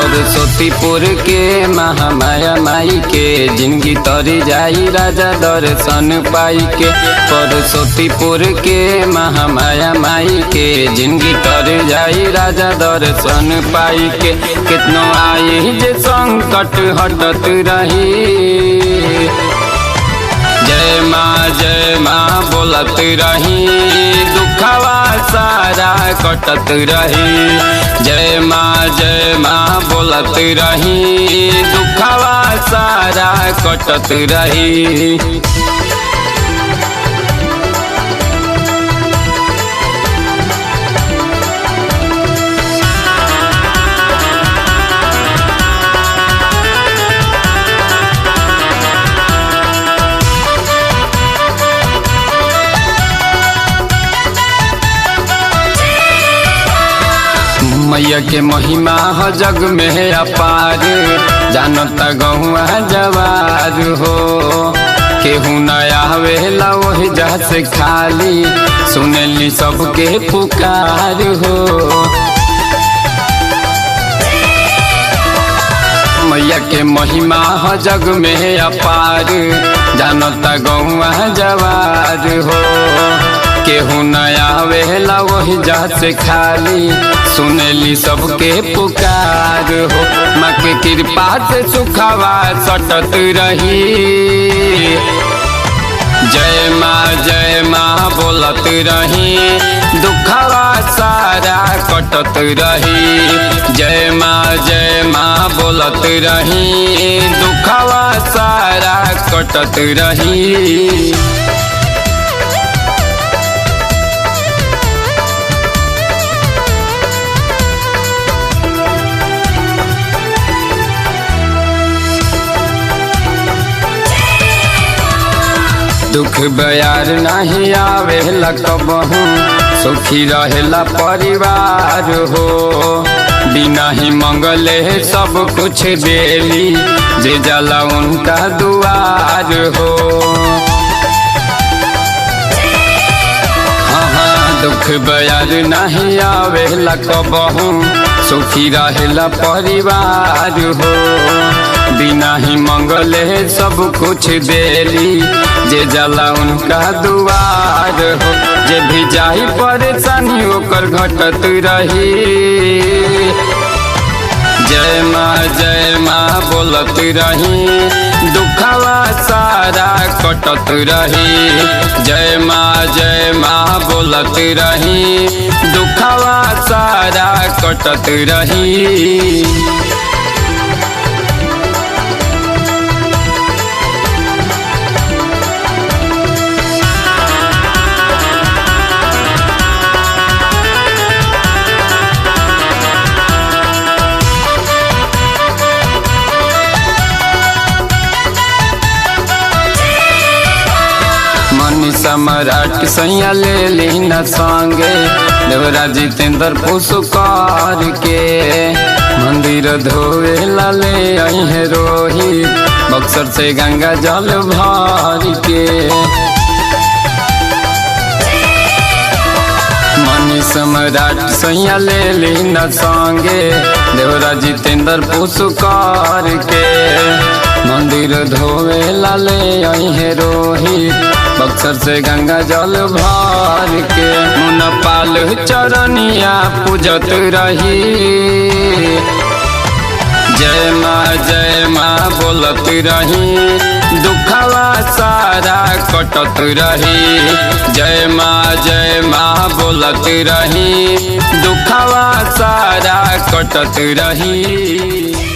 सरस्वतीपुर के महामाया माई के जिंदगी तरी जाई राजा दर्शन पाई के। सरस्वतीपुर के महामाया माई के जिंदगी तरी जाई राजा दर्शन पाई के। कितनो आई जे संकट हटत रही, जय माँ बोलत रही, दुखवा सारा कटत रही। जय माँ बोलत रही, दुखवा सारा कटत रही। मैया के महिमा हो जग में अपार, जानता गहुआ जवार हो। केहू नया वेला वही जा से खाली, सुनली सबके पुकार हो। मैया के महिमा हो जग में अपार, जानता गहुआ जवार हो। केहू नया वेला वही जा से खाली, सुनली सबके पुकार हो। माँ के कृपा से सुखवा सटत रही, जय माँ बोलत रही, दुखवा सारा कटत रही। जय माँ बोलत रही, दुखवा सारा कटत रही। दुख बयार नहीं आवेला कबहू, सुखी रहेला परिवार हो। बिना ही मंगले सब कुछ देली, जे जाला उनका दुआर हो। हाँ, दुख बयार नहीं आवेला कबहू, सुखी रहेला परिवार हो। बिना ही मंगले सब कुछ देली, जे जाला उनका दुआर हो। जे भी जाई परेशानी ओकर घटत रही, जय माँ बोलत रही, दुखवा सारा कटत रही। जय माँ बोलत रही, दुखवा सारा कटत रही। सम्राट सैया ले लीना संगे, देवरा जितेंद्र पुष्कर के। मंदिर धोवे लाले आई है रोहित, बक्सर से गंगा जल भर के। मनी सम्राट सैया ले लीना संगे, देवरा जितेंद्र पुष्कर के। मंदिर धोवे लाले आई है रोहित, बक्सर से गंगा जल भर के। मुन पाल चरनिया पूजत रही, जय माँ बोलत रही, दुखवा सारा कटत रही। जय माँ बोलत रही, दुखवा सारा कटत रही।